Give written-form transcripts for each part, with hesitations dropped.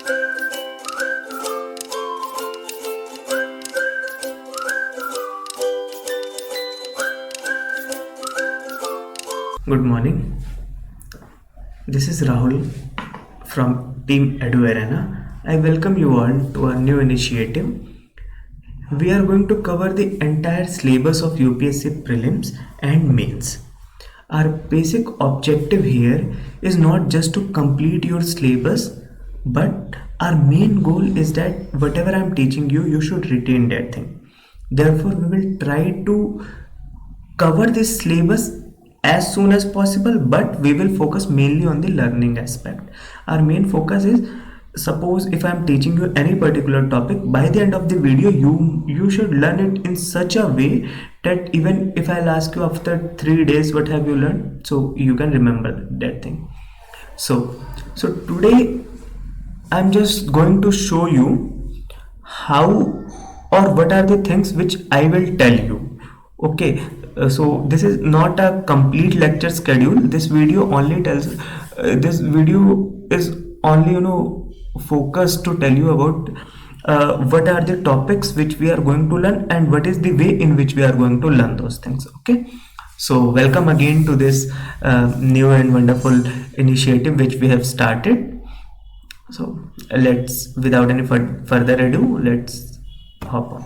Good morning. This is Rahul from Team Edu Arena. I welcome you all to our new initiative. We are going to cover the entire syllabus of UPSC prelims and mains. Our basic objective here is not just to complete your syllabus, but our main goal is that whatever I am teaching you, you should retain that thing. Therefore, we will try to cover this syllabus as soon as possible, but we will focus mainly on the learning aspect. Our main focus is, suppose if I am teaching you any particular topic, by the end of the video you should learn it in such a way that even if I'll ask you after 3 days what have you learned, so you can remember that thing. So today I'm just going to show you how or what are the things which I will tell you. Okay, so this is not a complete lecture schedule. This video only tells, this video is only focused to tell you about what are the topics which we are going to learn and what is the way in which we are going to learn those things. Okay, so welcome again to this new and wonderful initiative which we have started. So let's, without any further ado, let's hop on.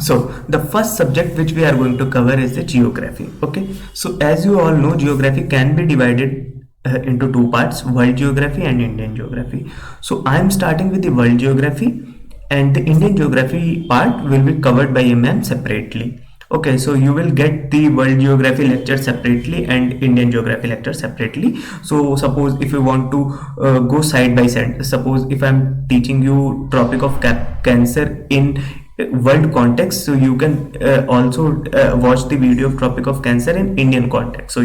So the first subject which we are going to cover is the geography. Okay, so as you all know, geography can be divided into two parts: world geography and Indian geography. So I am starting with the world geography, and the Indian geography part will be covered by MM separately. Okay, so you will get the world geography lecture separately and Indian geography lecture separately. So suppose if you want to go side by side, suppose if I am teaching you Tropic of Cancer in world context, so you can also watch the video of Tropic of Cancer in Indian context. So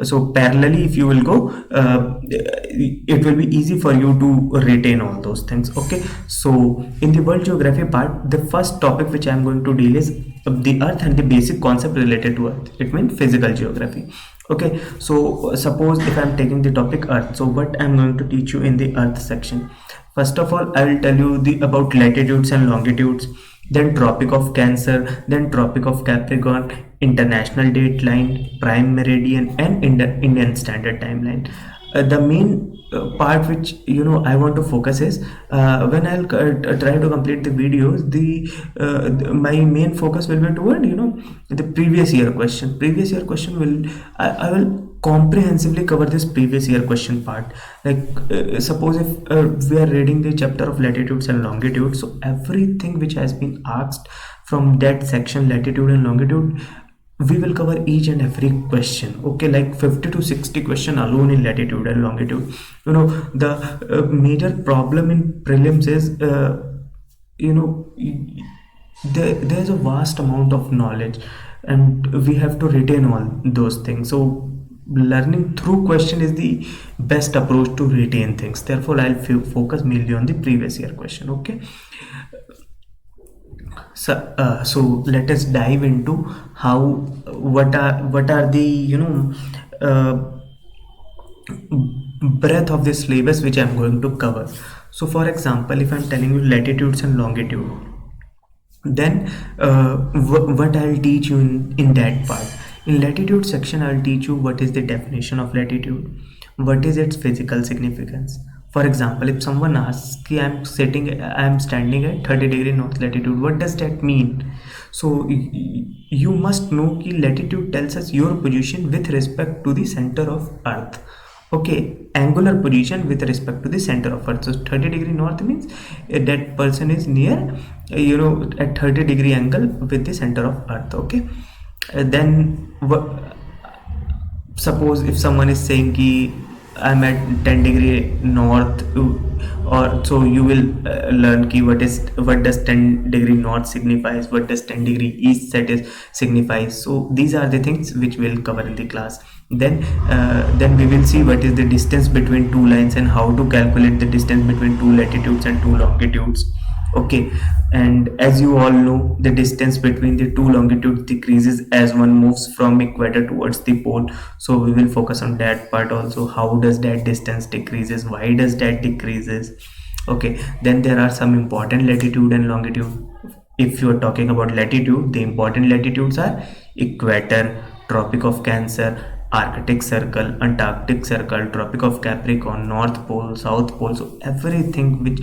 so parallelly if you will go, it will be easy for you to retain all those things. Okay, so in the world geography part, the first topic which I am going to deal is the earth and the basic concept related to earth. It means physical geography. Okay, so suppose if I am taking the topic earth, so what I am going to teach you in the earth section. First of all, I will tell you about latitudes and longitudes, then Tropic of Cancer, then Tropic of Capricorn, International Dateline, Prime Meridian, and Indian Standard Timeline. The main part which I want to focus is when I'll try to complete the videos, my main focus will be toward the previous year question. Previous year question will I will comprehensively cover this previous year question part. Like suppose if we are reading the chapter of latitudes and longitudes, so everything which has been asked from that section, latitude and longitude, we will cover each and every question. Okay, like 50 to 60 question alone in latitude and longitude. The major problem in prelims is there's a vast amount of knowledge and we have to retain all those things. So learning through question is the best approach to retain things. Therefore I'll focus mainly on the previous year question. Okay, so let us dive into what are the breadth of the syllabus which I'm going to cover. So for example, if I'm telling you latitudes and longitude, then what I'll teach you in that part. In latitude section, I'll teach you what is the definition of latitude, what is its physical significance. For example, if someone asks, I am standing at 30° north latitude, what does that mean? So you must know that latitude tells us your position with respect to the center of earth. Okay, angular position with respect to the center of earth. So 30° north means that person is near at 30° angle with the center of earth. Okay, then suppose if someone is saying ki I'm at 10° north, or so you will learn ki what does 10° north signifies, what does 10° east signifies. So these are the things which we'll cover in the class. Then we will see what is the distance between two lines and how to calculate the distance between two latitudes and two longitudes. Okay, and as you all know, the distance between the two longitudes decreases as one moves from equator towards the pole. So we will focus on that part also. How does that distance decreases? Why does that decreases? Okay, then there are some important latitude and longitude. If you are talking about latitude, the important latitudes are equator, Tropic of Cancer, Arctic Circle, Antarctic Circle, Tropic of Capricorn, North Pole, South Pole. So everything which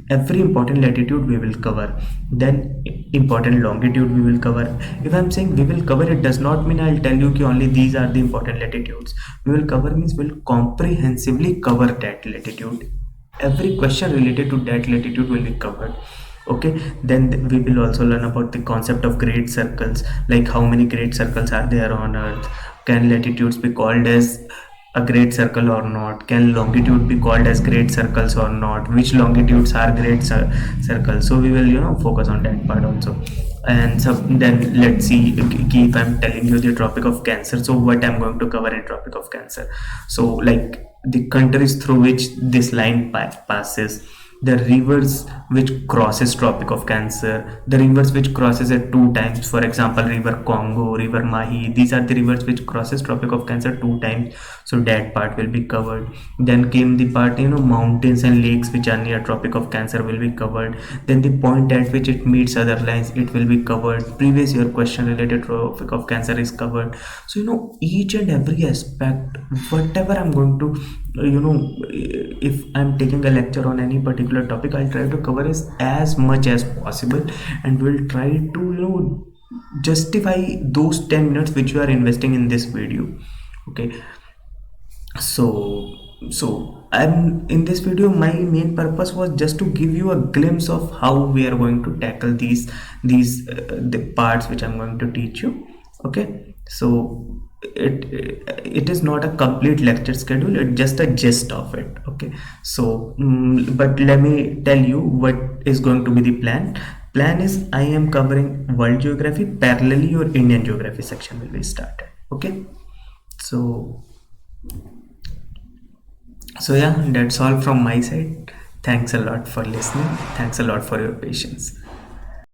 every important latitude we will cover. Then important longitude we will cover. If I'm saying we will cover, it does not mean I'll tell you कि only these are the important latitudes. We will cover means we'll comprehensively cover that latitude. Every question related to that latitude will be covered. Okay, then we will also learn about the concept of great circles, like how many great circles are there on earth, can latitudes be called as a great circle or not, can longitude be called as great circles or not, which longitudes are great circles. So we will focus on that part also. And so then let's see, if I'm telling you the Tropic of Cancer, so what I'm going to cover in Tropic of Cancer. So like the countries through which this line passes, the rivers which crosses Tropic of Cancer, the rivers which crosses it two times, for example river Congo, river Mahi, these are the rivers which crosses Tropic of Cancer two times. So that part will be covered. Then came the part, mountains and lakes which are near Tropic of Cancer will be covered. Then the point at which it meets other lines, it will be covered. Previous year question related to Tropic of Cancer is covered. So each and every aspect, whatever I'm going to if I'm taking a lecture on any particular topic, I'll try to cover as much as possible, and we'll try to justify those 10 minutes which you are investing in this video. Okay, so I'm in this video, my main purpose was just to give you a glimpse of how we are going to tackle these the parts which I'm going to teach you. Okay, so it is not a complete lecture schedule, it's just a gist of it. Okay, so but let me tell you what is going to be the plan is I am covering world geography, parallelly your Indian geography section will be started. Okay, so yeah, that's all from my side. Thanks a lot for listening. Thanks a lot for your patience.